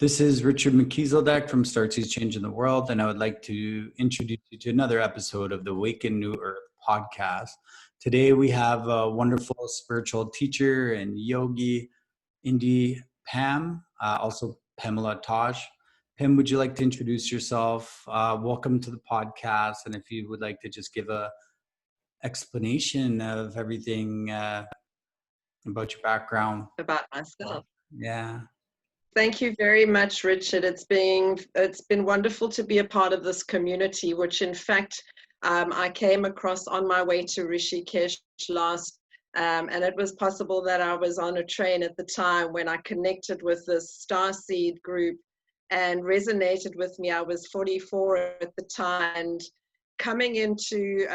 This is Richard Melchizedek from Starseeds Changing the World, and I would like to introduce you to another episode of the Awaken New Earth podcast. Today we have a wonderful spiritual teacher and yogi, IndiPam, also Pamela, Tosh. Pam, would you like to introduce yourself? Welcome to the podcast, and if you would like to just give a explanation of everything about your background. About myself. Yeah. Thank you very much, Richard. It's been wonderful to be a part of this community, which in fact I came across on my way to Rishikesh last, and it was possible that I was on a train at the time when I connected with this starseed group and resonated with me. I was 44 at the time, and coming into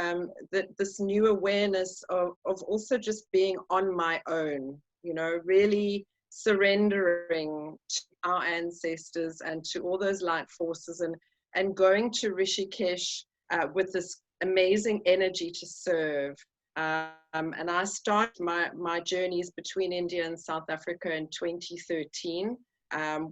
this new awareness of also just being on my own, you know, really surrendering to our ancestors and to all those light forces, and going to Rishikesh with this amazing energy to serve. And I started my journeys between India and South Africa in 2013,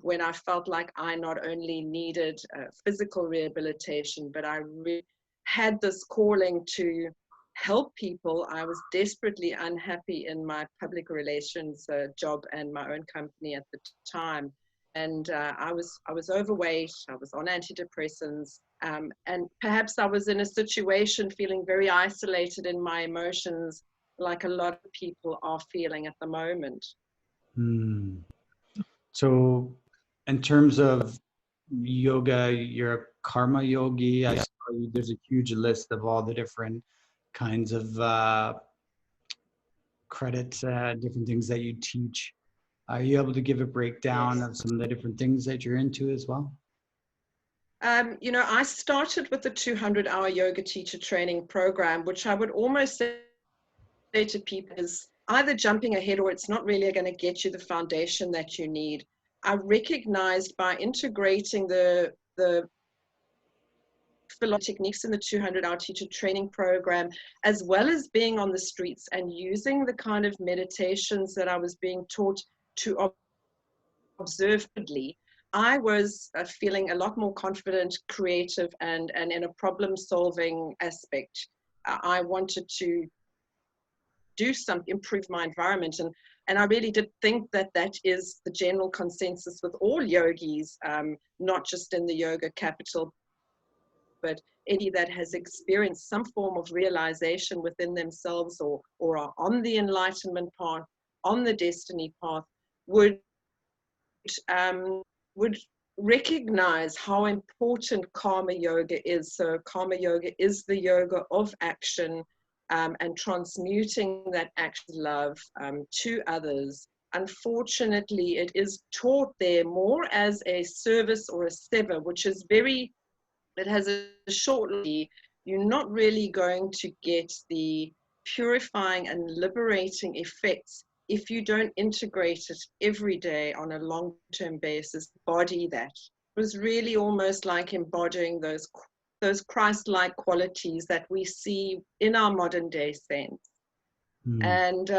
when I felt like I not only needed physical rehabilitation, but I really had this calling to help people. I was desperately unhappy in my public relations job and my own company at the time, and I was overweight. I was on antidepressants, and perhaps I was in a situation feeling very isolated in my emotions, like a lot of people are feeling at the moment. So, in terms of yoga, you're a karma yogi. I saw there's a huge list of all the different kinds of credits, different things that you teach. Are you able to give a breakdown of some of the different things that you're into as well? You know, I started with the 200-hour yoga teacher training program, which I would almost say to people is either jumping ahead or it's not really going to get you the foundation that you need. I recognized by integrating the techniques in the 200-hour teacher training program, as well as being on the streets and using the kind of meditations that I was being taught to observedly, I was feeling a lot more confident, creative, and in a problem-solving aspect. I wanted to do something, improve my environment, and I really did think that that is the general consensus with all yogis, not just in the yoga capital, but any that has experienced some form of realization within themselves or are on the enlightenment path, on the destiny path, would recognize how important karma yoga is. So karma yoga is the yoga of action, and transmuting that action love to others. Unfortunately, it is taught there more as a service or a seva, which is it has a short, you're not really going to get the purifying and liberating effects if you don't integrate it every day on a long-term basis. Body that. It was really almost like embodying those Christ-like qualities that we see in our modern day saints. And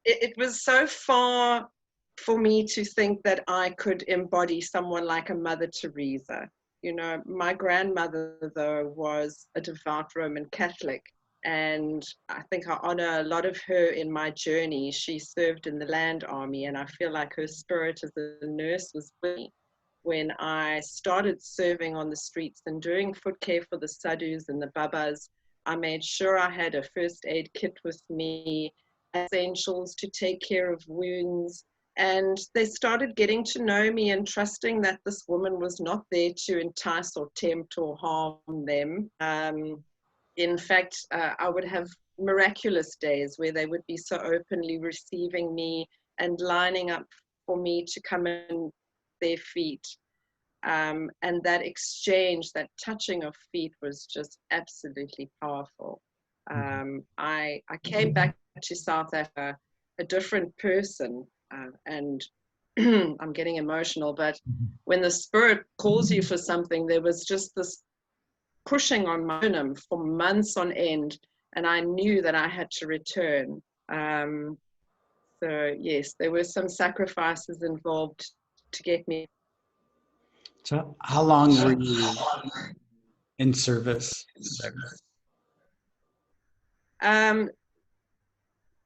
it was so far for me to think that I could embody someone like a Mother Teresa. You know, my grandmother, though, was a devout Roman Catholic, and I think I honor a lot of her in my journey. She served in the land army, and I feel like her spirit as a nurse was with me when I started serving on the streets and doing foot care for the sadhus and the babas. I made sure I had a first aid kit with me, essentials to take care of wounds. And they started getting to know me and trusting that this woman was not there to entice or tempt or harm them. In fact, I would have miraculous days where they would be so openly receiving me and lining up for me to come in their feet. And that exchange, that touching of feet was just absolutely powerful. I came back to South Africa a different person. And I'm getting emotional, but when the spirit calls you for something, there was just this pushing on my own for months on end, and I knew that I had to return. So yes, there were some sacrifices involved to get me So how long were you in service there? Um,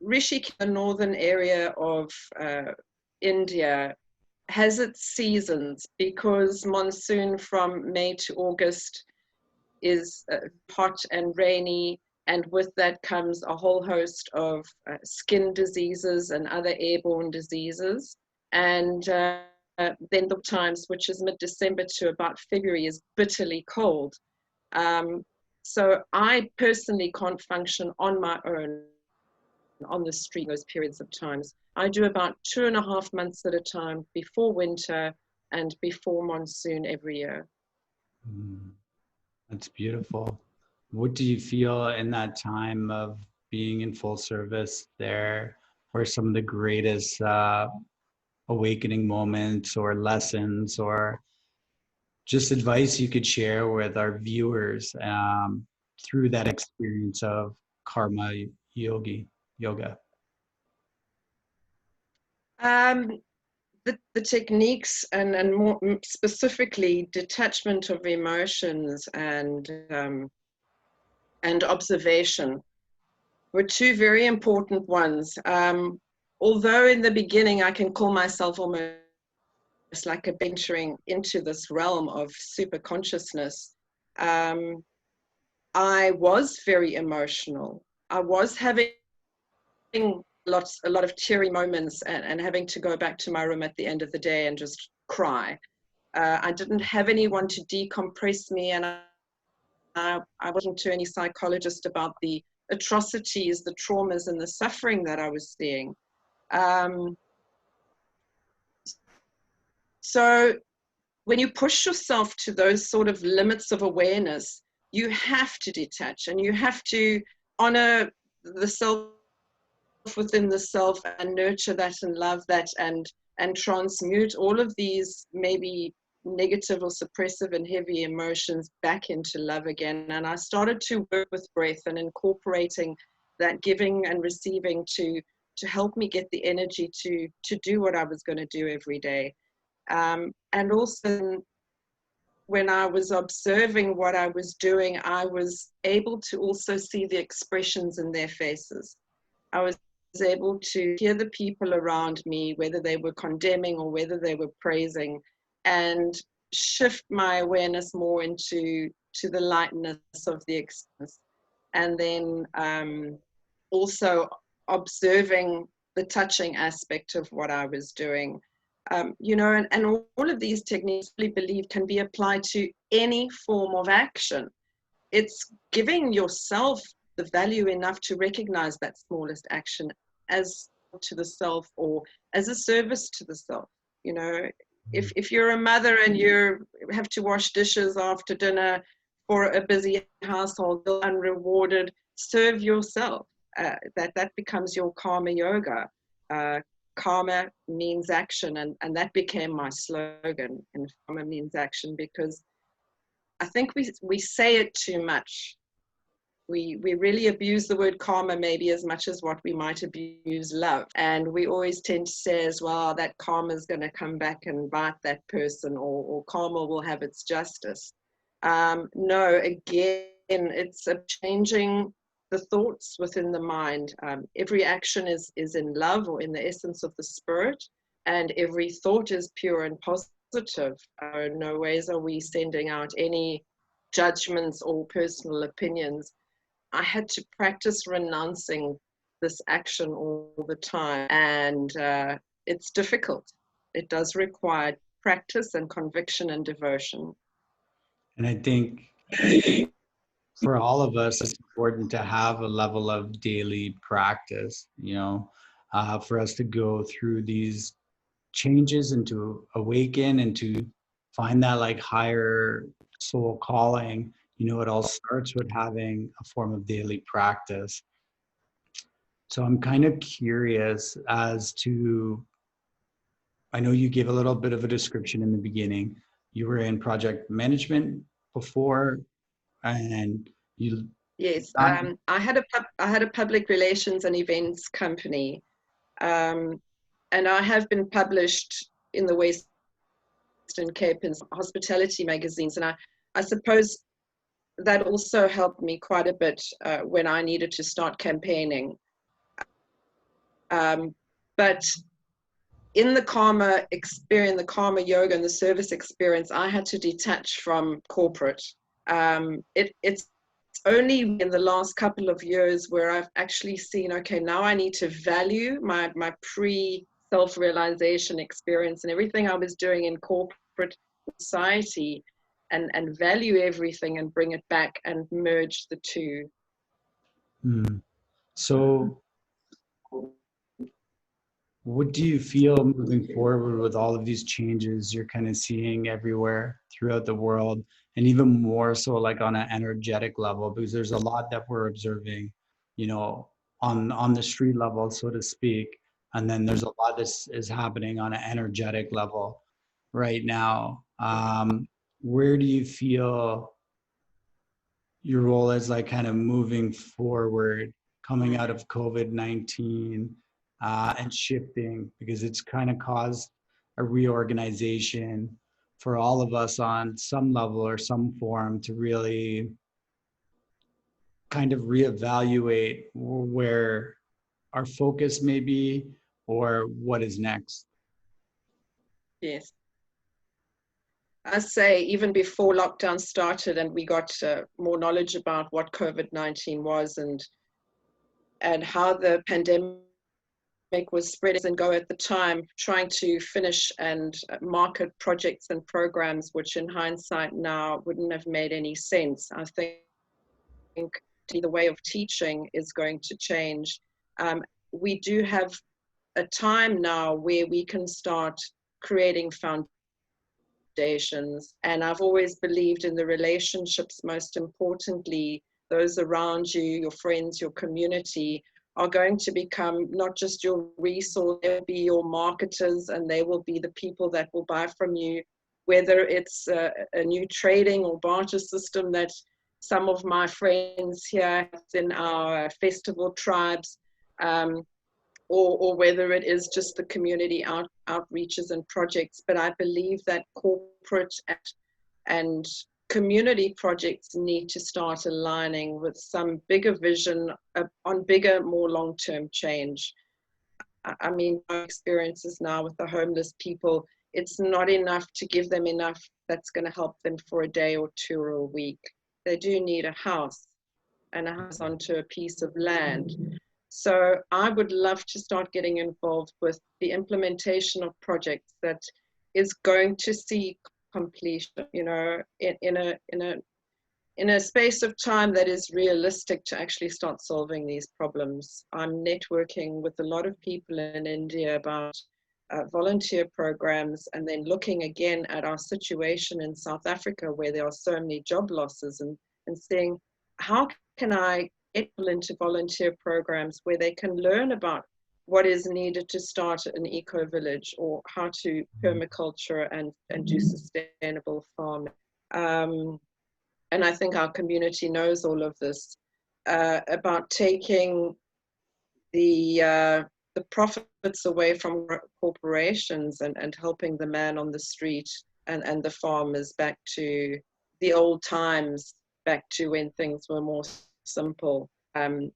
Rishikesh, the northern area of India, has its seasons because monsoon from May to August is hot and rainy, and with that comes a whole host of skin diseases and other airborne diseases. And then the times, which is mid-December to about February, is bitterly cold. Um, so I personally can't function on my own on the street those periods of times. I do about 2.5 months at a time before winter and before monsoon every year. Mm, that's beautiful. What do you feel in that time of being in full service there? Were some of the greatest awakening moments or lessons or just advice you could share with our viewers through that experience of karma yoga? Um, the techniques and more specifically detachment of emotions and observation were two very important ones. Although in the beginning I can call myself almost like a venturing into this realm of super consciousness, I was very emotional. I was having a lot of teary moments and having to go back to my room at the end of the day and just cry. I didn't have anyone to decompress me, and I wasn't to any psychologist about the atrocities, the traumas, and the suffering that I was seeing. Um, so when you push yourself to those sort of limits of awareness, you have to detach and you have to honor the self within the self and nurture that and love that and transmute all of these maybe negative or suppressive and heavy emotions back into love again. And I started to work with breath and incorporating that giving and receiving to help me get the energy to do what I was going to do every day. And also when I was observing what I was doing, I was able to also see the expressions in their faces. I was able to hear the people around me, whether they were condemning or whether they were praising, and shift my awareness more into the lightness of the experience. And then also observing the touching aspect of what I was doing. And all of these techniques, I believe, can be applied to any form of action. It's giving yourself the value enough to recognize that smallest action as to the self or as a service to the self. If you're a mother and you have to wash dishes after dinner for a busy household, unrewarded, serve yourself. That becomes your karma yoga. Karma means action, and that became my slogan. And karma means action because I think we say it too much. We really abuse the word karma maybe as much as what we might abuse love. And we always tend to say as well, that karma is going to come back and bite that person, or karma will have its justice. No, again, it's a changing the thoughts within the mind. Every action is in love or in the essence of the spirit, and every thought is pure and positive. No ways are we sending out any judgments or personal opinions. I had to practice renouncing this action all the time, and it's difficult. It does require practice and conviction and devotion. And I think for all of us, it's important to have a level of daily practice, for us to go through these changes and to awaken and to find that like higher soul calling. It all starts with having a form of daily practice. So I'm kind of curious as to, I know you gave a little bit of a description in the beginning. You were in project management before, and you Yes, I had a public relations and events company, and I have been published in the West Eastern Cape in hospitality magazines. And I suppose that also helped me quite a bit when I needed to start campaigning. But in the karma experience, the karma yoga and the service experience, I had to detach from corporate. It's only in the last couple of years where I've actually seen, okay, now I need to value my pre-self-realization experience and everything I was doing in corporate society, and value everything and bring it back and merge the two. So what do you feel moving forward with all of these changes you're kind of seeing everywhere throughout the world, and even more so like on an energetic level, because there's a lot that we're observing, you know, on the street level, so to speak, and then there's a lot that is happening on an energetic level right now. Where do you feel your role is, like kind of moving forward, coming out of COVID-19 and shifting, because it's kind of caused a reorganization for all of us on some level or some form to really kind of reevaluate where our focus may be or what is next? Yes. I say even before lockdown started and we got more knowledge about what COVID-19 was and how the pandemic was spreading and go at the time, trying to finish and market projects and programs, which in hindsight now wouldn't have made any sense. I think the way of teaching is going to change. We do have a time now where we can start creating foundations. And I've always believed in the relationships, most importantly, those around you, your friends, your community, are going to become not just your resource, they'll be your marketers, and they will be the people that will buy from you, whether it's a new trading or barter system that some of my friends here in our festival tribes, or whether it is just the community outreaches and projects. But I believe that corporate and community projects need to start aligning with some bigger vision on bigger, more long-term change. I mean, my experiences now with the homeless people, it's not enough to give them enough that's going to help them for a day or two or a week. They do need a house, and a house onto a piece of land. So I would love to start getting involved with the implementation of projects that is going to see completion, you know, in a space of time that is realistic to actually start solving these problems. I'm networking with a lot of people in India about volunteer programs, and then looking again at our situation in South Africa where there are so many job losses, and saying, how can I get people into volunteer programs where they can learn about what is needed to start an eco-village, or how to permaculture and do sustainable farming. And I think our community knows all of this, about taking the profits away from corporations and helping the man on the street and the farmers back to the old times, back to when things were more simple.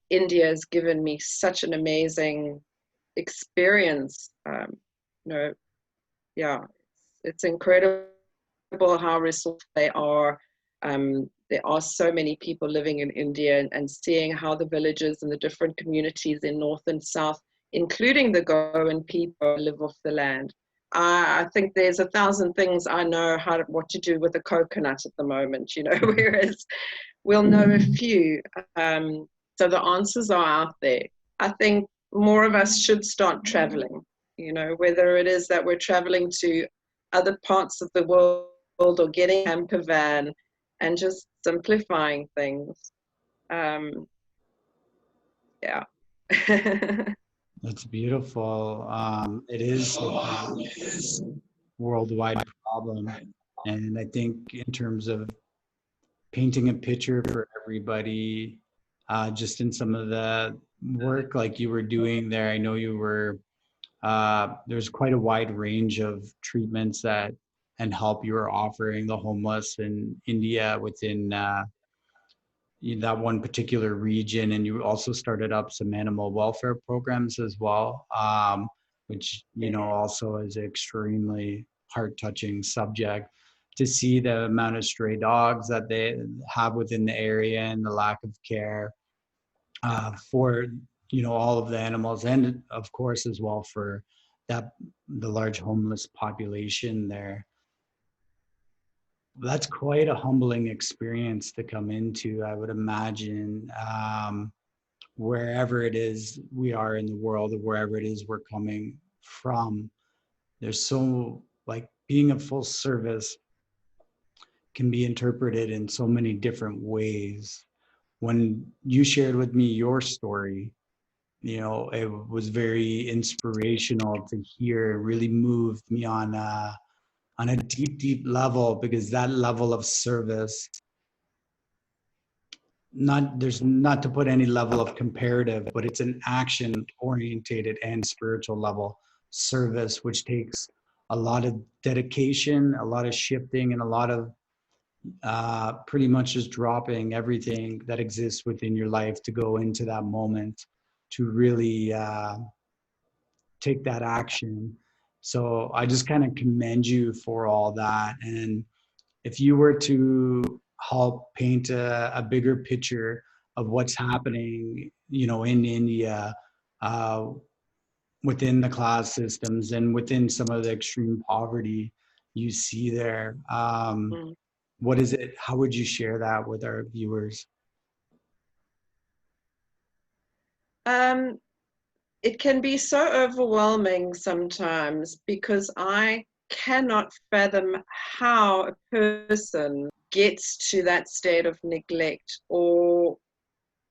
India has given me such an amazing experience. You know, yeah, it's incredible how resourceful they are. There are so many people living in India, and seeing how the villages and the different communities in North and South, including the Goan people, live off the land. I think there's 1,000 things I know what to do with a coconut at the moment, you know, whereas we'll know a few. So the answers are out there. I think more of us should start traveling, you know, whether it is that we're traveling to other parts of the world or getting a camper van and just simplifying things. Yeah. That's beautiful. It is a worldwide problem. And I think in terms of painting a picture for everybody, just in some of the work like you were doing there, I know you were, there's quite a wide range of treatments that and help you were offering the homeless in India within that one particular region, and you also started up some animal welfare programs as well, which also is an extremely heart-touching subject to see the amount of stray dogs that they have within the area and the lack of care for all of the animals, and of course as well for the large homeless population there. That's quite a humbling experience to come into, I would imagine, wherever it is we are in the world, or wherever it is we're coming from. There's so, like, being of full service can be interpreted in so many different ways. When you shared with me your story, it was very inspirational to hear. It really moved me on a deep, deep level, because that level of service, there's not to put any level of comparative, but it's an action orientated and spiritual level service, which takes a lot of dedication, a lot of shifting, and a lot of pretty much just dropping everything that exists within your life to go into that moment to really take that action. So I just kind of commend you for all that. And if you were to help paint a bigger picture of what's happening, in India, within the class systems and within some of the extreme poverty you see there, what is it? How would you share that with our viewers? It can be so overwhelming sometimes, because I cannot fathom how a person gets to that state of neglect, or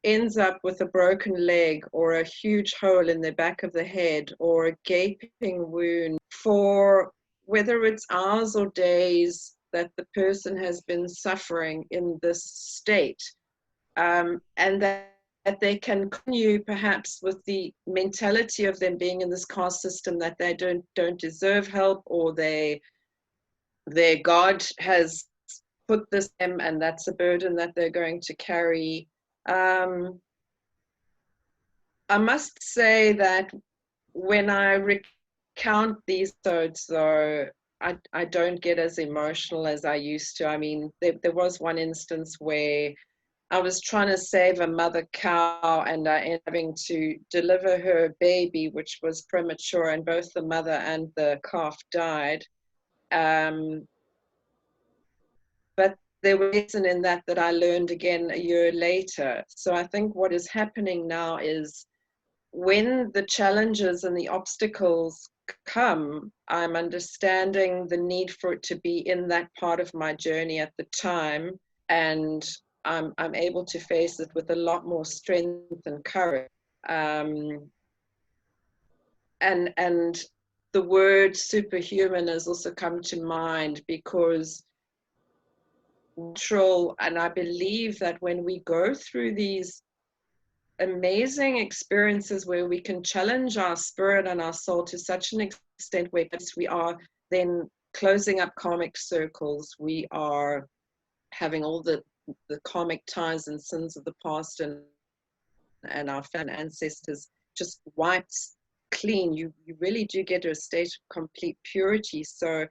ends up with a broken leg, or a huge hole in the back of the head, or a gaping wound, for whether it's hours or days that the person has been suffering in this state, and that they can continue perhaps with the mentality of them being in this caste system, that they don't deserve help, or their God has put this them, and that's a burden that they're going to carry. I must say that when I recount these episodes, though, I don't get as emotional as I used to. I mean, there was one instance where I was trying to save a mother cow, and I ended up having to deliver her baby, which was premature, and both the mother and the calf died. But there was a lesson in that I learned again a year later. So I think what is happening now is, when the challenges and the obstacles come, I'm understanding the need for it to be in that part of my journey at the time, and I'm able to face it with a lot more strength and courage. And the word superhuman has also come to mind, because natural, and I believe that when we go through these amazing experiences where we can challenge our spirit and our soul to such an extent where we are then closing up karmic circles, we are having all the karmic ties and sins of the past and our ancestors just wiped clean, you really do get to a state of complete purity. So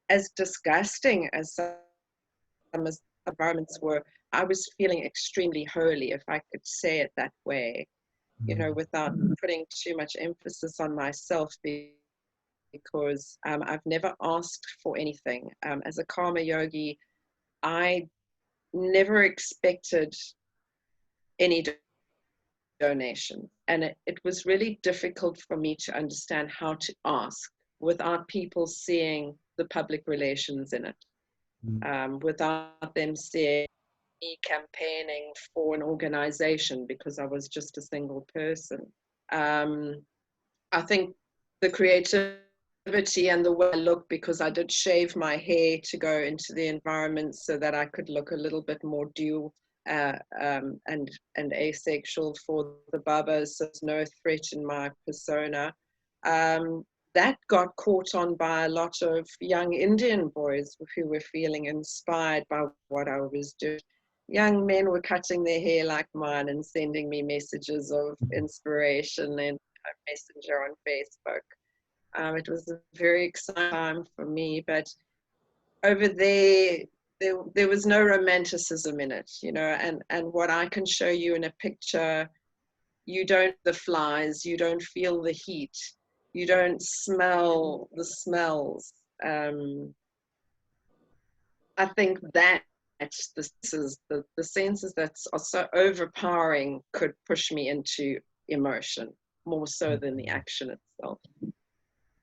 as disgusting as some environments were, I was feeling extremely holy, if I could say it that way, without putting too much emphasis on myself, because I've never asked for anything. As a karma yogi, I never expected any donation, and it was really difficult for me to understand how to ask without people seeing the public relations in it, without them seeing me campaigning for an organization, because I was just a single person. I think the creativity and the way I look, because I did shave my hair to go into the environment so that I could look a little bit more dual and asexual for the Babas, so there's no threat in my persona. that got caught on by a lot of young Indian boys who were feeling inspired by what I was doing. Young men were cutting their hair like mine and sending me messages of inspiration and Messenger on Facebook. It was a very exciting time for me, but over there was no romanticism in it, and what I can show you in a picture, you don't the flies, you don't feel the heat, you don't smell the smells. I think that the senses that are so overpowering could push me into emotion more so than the action itself.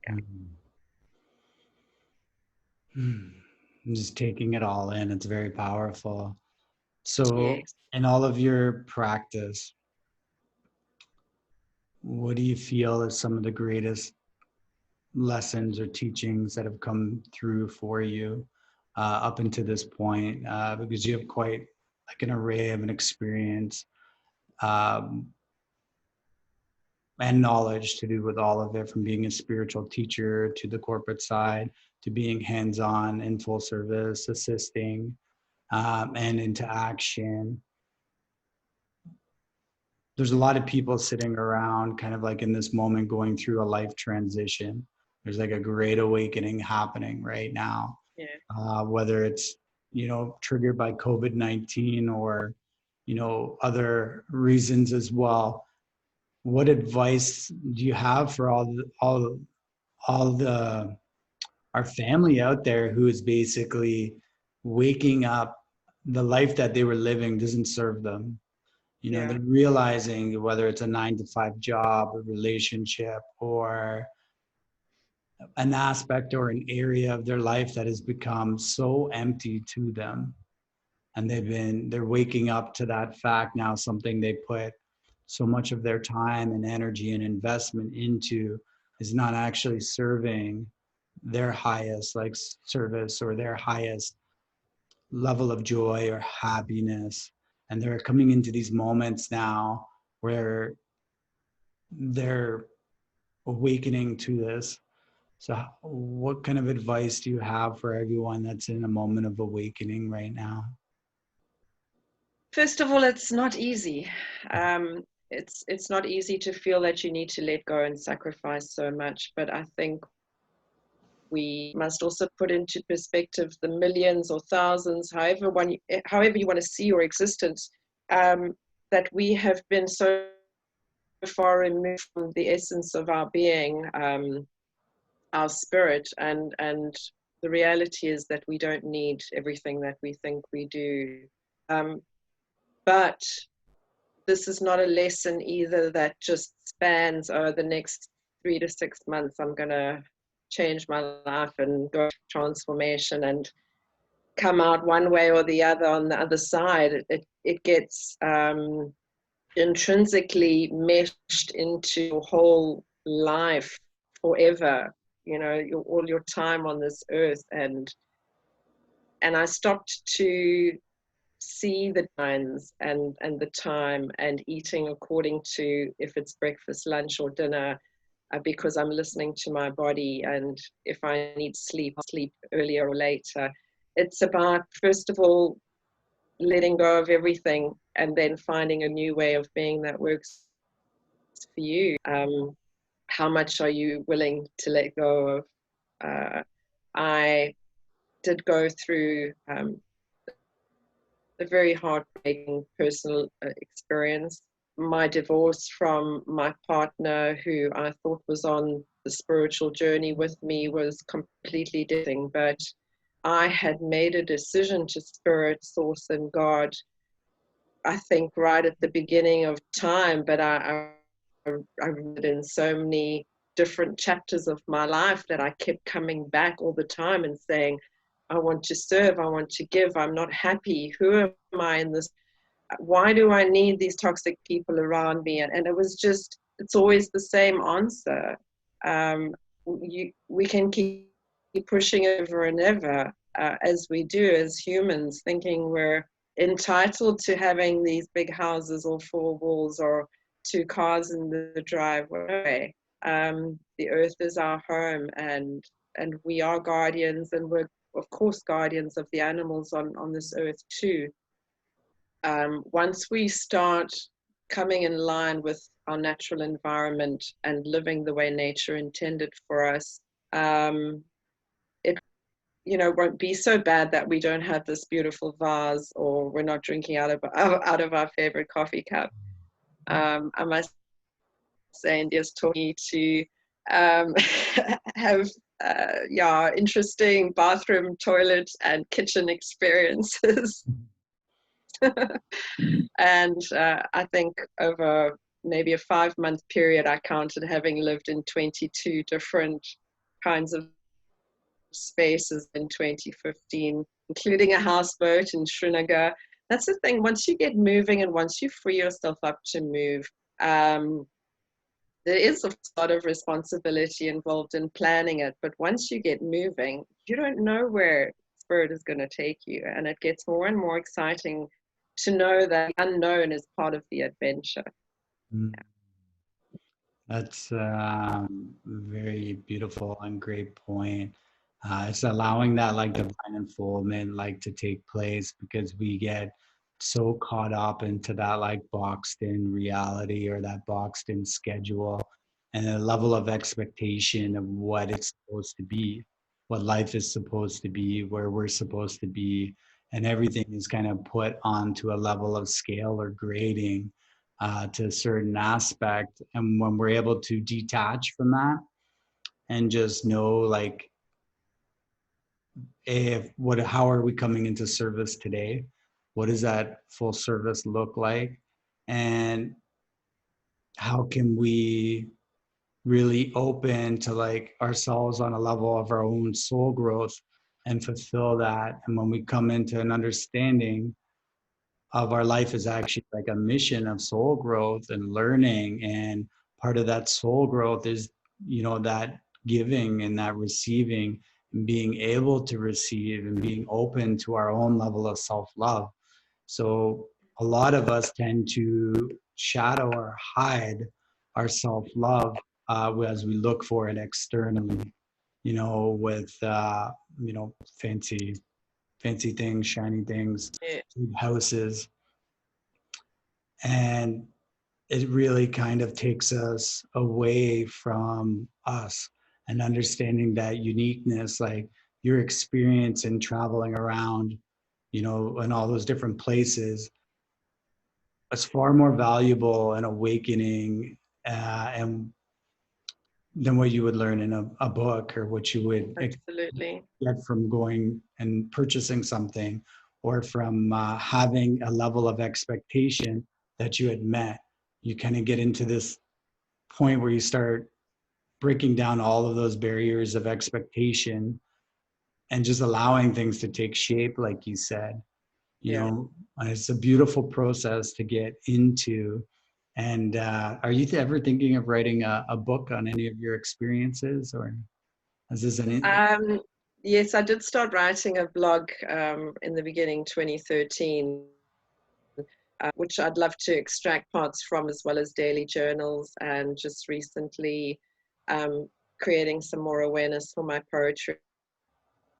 Yeah. I'm just taking it all in. It's very powerful. So, Yes. in all of your practice, what do you feel is some of the greatest lessons or teachings that have come through for you up until this point? Because you have quite like an array of an experience um, and knowledge to do with all of it, from being a spiritual teacher to the corporate side to being hands-on in full service, assisting, and into action. There's a lot of people sitting around kind of like in this moment going through a life transition. There's like a great awakening happening right now, Yeah. whether it's, triggered by COVID-19 or, other reasons as well. What advice do you have for all the our family out there who is basically waking up, the life that they were living doesn't serve them? Yeah. They're realizing whether it's a 9 to 5 job, a relationship, or an aspect or an area of their life that has become so empty to them. And they're waking up to that fact now, something they put so much of their time and energy and investment into is not actually serving their highest like service or their highest level of joy or happiness. And they're coming into these moments now where they're awakening to this. So what kind of advice do you have for everyone that's in a moment of awakening right now? First of all, it's not easy. It's not easy to feel that you need to let go and sacrifice so much, but I think we must also put into perspective the millions or thousands, however you want to see your existence, that we have been so far removed from the essence of our being, our spirit, and the reality is that we don't need everything that we think we do. But this is not a lesson either that just spans the next 3 to 6 months. I'm going to change my life and go through transformation and come out one way or the other on the other side. It gets intrinsically meshed into your whole life forever, all your time on this earth. And I stopped to see the signs and the time and eating according to if it's breakfast, lunch, or dinner, because I'm listening to my body. And if I need sleep, I'll sleep earlier or later. It's about, first of all, letting go of everything and then finding a new way of being that works for you. How much are you willing to let go of? I did go through a very heartbreaking personal experience. My divorce from my partner, who I thought was on the spiritual journey with me, was completely different. But I had made a decision to spirit, source, and God, I think, right at the beginning of time. But I read in so many different chapters of my life that I kept coming back all the time and saying, I want to serve, I want to give, I'm not happy. Who am I in this? Why do I need these toxic people around me? And it was just, it's always the same answer. We can keep pushing over and over, as we do as humans, thinking we're entitled to having these big houses or 4 walls or 2 cars in the driveway. The earth is our home, and we are guardians, and we're of course guardians of the animals on this earth too. Once we start coming in line with our natural environment and living the way nature intended for us, it won't be so bad that we don't have this beautiful vase, or we're not drinking out of our favorite coffee cup. I must say, India's taught me to have interesting bathroom, toilet, and kitchen experiences. And I think over maybe a 5-month period, I counted having lived in 22 different kinds of spaces in 2015, including a houseboat in Srinagar. That's the thing. Once you get moving and once you free yourself up to move, there is a lot of responsibility involved in planning it. But once you get moving, you don't know where Spirit is going to take you. And it gets more and more exciting to know that the unknown is part of the adventure. Mm. That's very beautiful and great point. It's allowing that like divine unfoldment like to take place, because we get so caught up into that like boxed in reality or that boxed in schedule and a level of expectation of what it's supposed to be, what life is supposed to be, where we're supposed to be, and everything is kind of put onto a level of scale or grading to a certain aspect. And when we're able to detach from that and just know like, how are we coming into service today? What does that full service look like? And how can we really open to like ourselves on a level of our own soul growth and fulfill that? And when we come into an understanding of our life is actually like a mission of soul growth and learning, and part of that soul growth is that giving and that receiving and being able to receive and being open to our own level of self-love. So a lot of us tend to shadow or hide our self-love as we look for it externally, with fancy things, shiny things, big houses. And it really kind of takes us away from us and understanding that uniqueness, like your experience in traveling around, in all those different places, is far more valuable and awakening and than what you would learn in a book, or what you would Absolutely get from going and purchasing something, or from having a level of expectation that you had met. You kind of get into this point where you start breaking down all of those barriers of expectation and just allowing things to take shape, like you said. Yeah. And it's a beautiful process to get into. And are you ever thinking of writing a book on any of your experiences, or is this Yes, I did start writing a blog in the beginning 2013, which I'd love to extract parts from, as well as daily journals, and just recently creating some more awareness for my poetry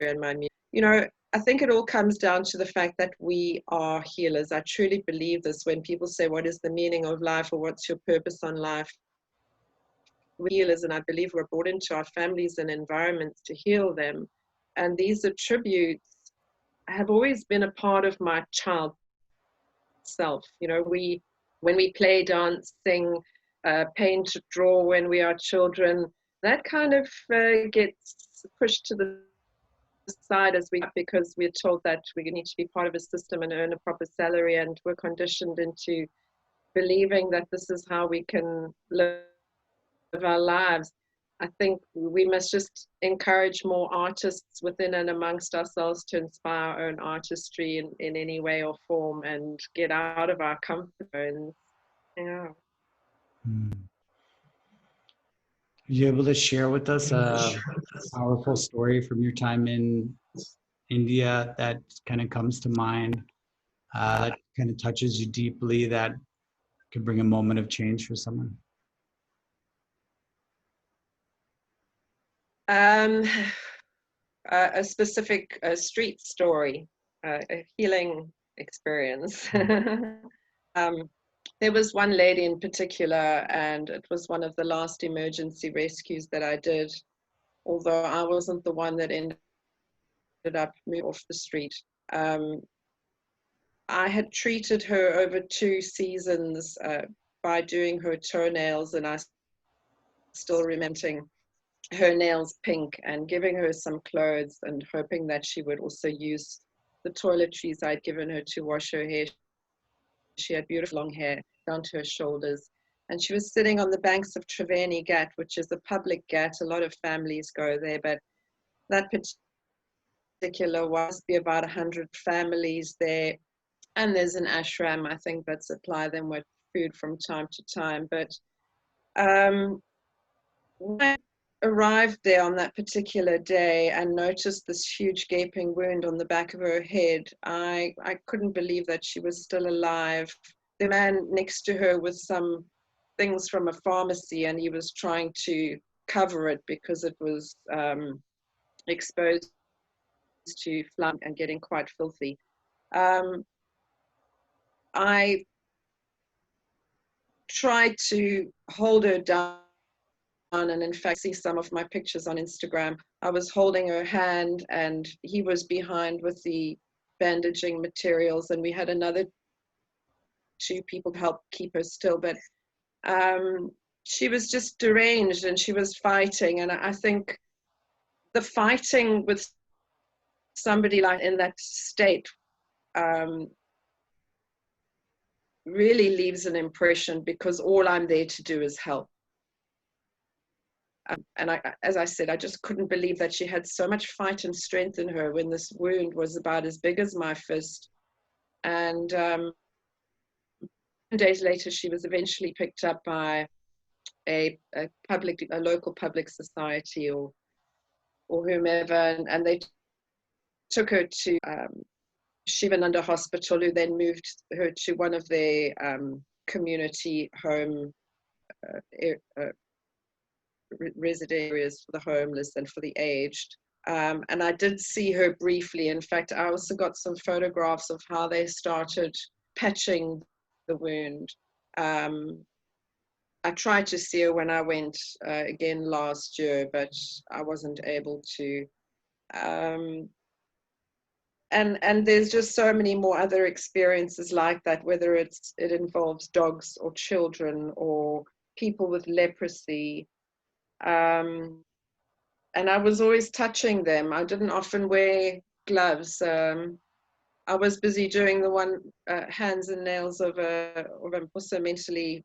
and my music. I think it all comes down to the fact that we are healers. I truly believe this. When people say, what is the meaning of life, or what's your purpose on life? We're healers, and I believe we're brought into our families and environments to heal them. And these attributes have always been a part of my child self. When we play, dance, sing, paint, draw when we are children, that kind of gets pushed to the side because we're told that we need to be part of a system and earn a proper salary, and we're conditioned into believing that this is how we can live our lives. I think we must just encourage more artists within and amongst ourselves to inspire our own artistry in any way or form, and get out of our comfort zones. Yeah. Are you able to share with us a powerful story from your time in India that kind of comes to mind, that kind of touches you deeply, that could bring a moment of change for someone? Um, a specific street story, a healing experience. um, there was one lady in particular, and it was one of the last emergency rescues that I did, although I wasn't the one that ended up moving off the street. I had treated her over 2 seasons by doing her toenails, and I still remembering her nails pink and giving her some clothes and hoping that she would also use the toiletries I'd given her to wash her hair. She had beautiful long hair down to her shoulders. And she was sitting on the banks of Treveni Ghat, which is a public ghat. A lot of families go there, but that particular was be about 100 families there. And there's an ashram, I think, that supply them with food from time to time. But when I arrived there on that particular day and noticed this huge gaping wound on the back of her head, I couldn't believe that she was still alive. The man next to her with some things from a pharmacy, and he was trying to cover it because it was exposed to flood and getting quite filthy. I tried to hold her down, and in fact see some of my pictures on Instagram. I was holding her hand and he was behind with the bandaging materials, and we had another 2 people to help keep her still, but she was just deranged and she was fighting. And I think the fighting with somebody like in that state really leaves an impression, because all I'm there to do is help. And as I said, I just couldn't believe that she had so much fight and strength in her when this wound was about as big as my fist. And days later, she was eventually picked up by a local public society or whomever, and they took her to Shivananda Hospital, who then moved her to one of their community home resident areas for the homeless and for the aged. And I did see her briefly. In fact, I also got some photographs of how they started patching the wound. I tried to see her when I went again last year, but I wasn't able to. And there's just so many more other experiences like that, whether it involves dogs or children or people with leprosy. And I was always touching them. I didn't often wear gloves. I was busy doing the one hands and nails of a also mentally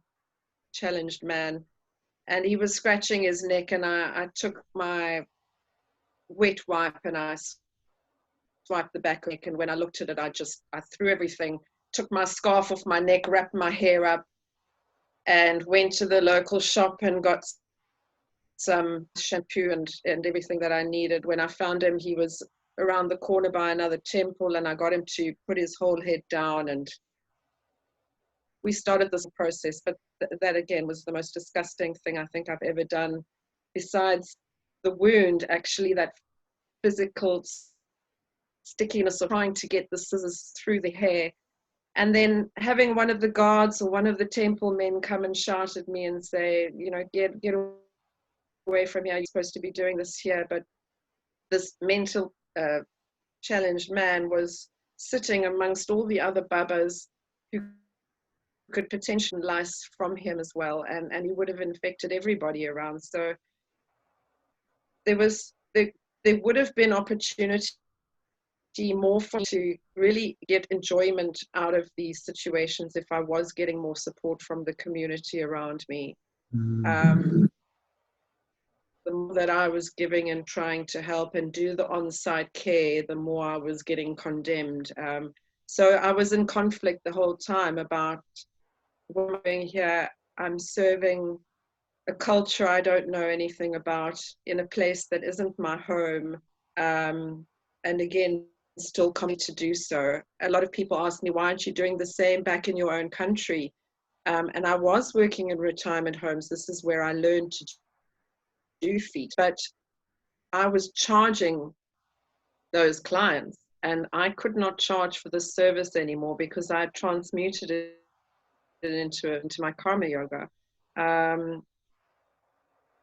challenged man, and he was scratching his neck, and I took my wet wipe and I swiped the back of the neck, and when I looked at it, I threw everything, took my scarf off my neck, wrapped my hair up, and went to the local shop and got some shampoo and everything that I needed. When I found him, he was around the corner by another temple, and I got him to put his whole head down, and we started this process. But that again was the most disgusting thing I think I've ever done, besides the wound, actually, that physical stickiness of trying to get the scissors through the hair. And then having one of the guards or one of the temple men come and shout at me and say, you know, get away from here, you're supposed to be doing this here. But this mental challenged man was sitting amongst all the other babas who could potentially lice from him as well, and he would have infected everybody around. So there would have been opportunity more for me to really get enjoyment out of these situations if I was getting more support from the community around me. The more that I was giving and trying to help and do the on-site care, the more I was getting condemned. So I was in conflict the whole time about what I'm doing here. I'm serving a culture I don't know anything about in a place that isn't my home. And again, still coming to do so. A lot of people ask me, why aren't you doing the same back in your own country? And I was working in retirement homes. This is where I learned to do feet. But I was charging those clients, and I could not charge for the service anymore because I transmuted it into my karma yoga.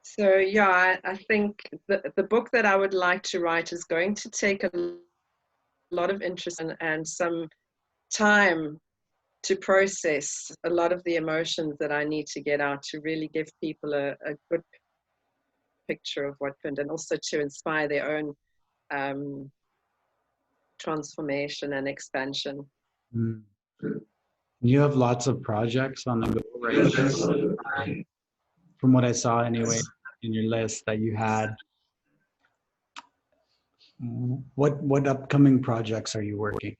So yeah, I think the book that I would like to write is going to take a lot of interest and some time to process a lot of the emotions that I need to get out to really give people a good picture of what happened, and also to inspire their own transformation and expansion. Mm. You have lots of projects on the go right now. From what I saw anyway in your list that you had. What upcoming projects are you working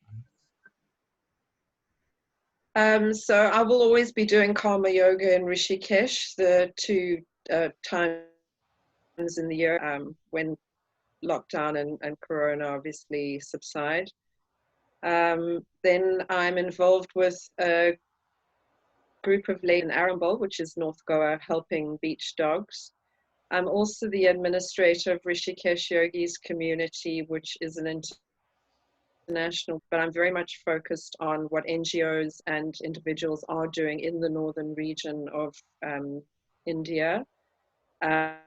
So I will always be doing karma yoga in Rishikesh, the two times in the year when lockdown and corona obviously subside. Then I'm involved with a group of ladies in Arambol, which is North Goa, helping beach dogs. I'm also the administrator of Rishikesh Yogis community, which is an international, but I'm very much focused on what NGOs and individuals are doing in the northern region of India. There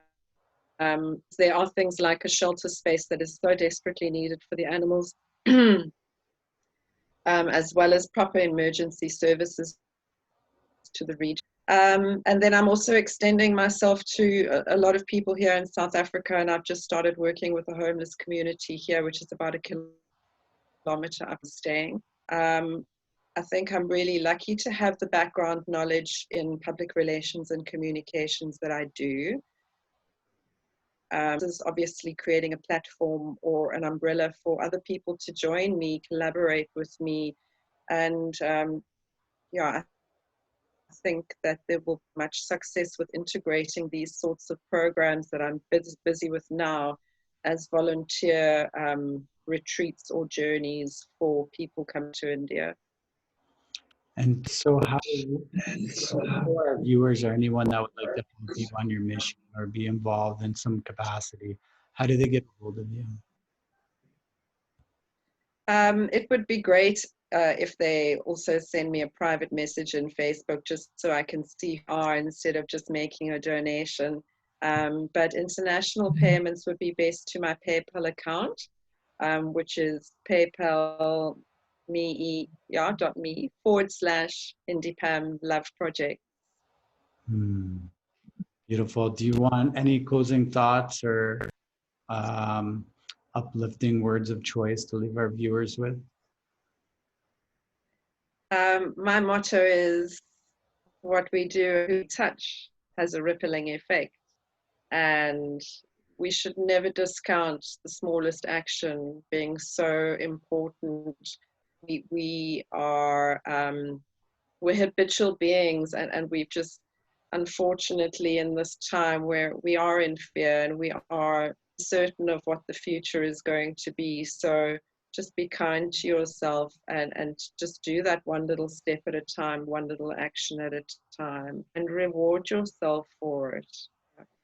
are things like a shelter space that is so desperately needed for the animals, as well as proper emergency services to the region. And then I'm also extending myself to a lot of people here in South Africa, and I've just started working with a homeless community here, which is about a kilometer up staying. I think I'm really lucky to have the background knowledge in public relations and communications that I do. This is obviously creating a platform or an umbrella for other people to join me, collaborate with me, and yeah, I think that there will be much success with integrating these sorts of programs that I'm busy with now as volunteer retreats or journeys for people coming to India. And so how, for our viewers or anyone that would like to help you on your mission or be involved in some capacity, how do they get a hold of you? It would be great if they also send me a private message in Facebook, just so I can see who are instead of just making a donation. But international payments would be best to my PayPal account, which is paypal.me/IndiPam Love Project. Beautiful. Do you want any closing thoughts or uplifting words of choice to leave our viewers with? My motto is, what we do, who touch has a rippling effect. And we should never discount the smallest action being so important. We are we're habitual beings, and we've just, unfortunately, in this time where we are in fear and we are certain of what the future is going to be. So just be kind to yourself and just do that one little step at a time, one little action at a time, and reward yourself for it.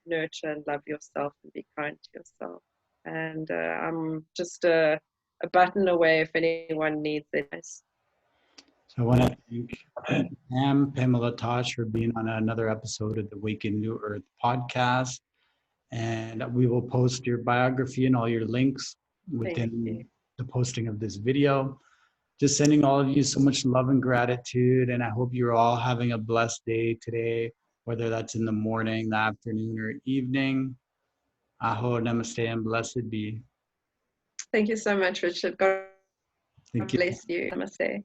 Nurture and love yourself and be kind to yourself. And I'm just a button away if anyone needs advice. So I want to thank Pamela, Tosh for being on another episode of the Awaken New Earth podcast. And we will post your biography and all your links within the posting of this video. Just sending all of you so much love and gratitude. And I hope you're all having a blessed day today, whether that's in the morning, the afternoon, or evening. Aho, namaste, and blessed be. Thank you so much, Richard. God Thank you. bless you. Namaste.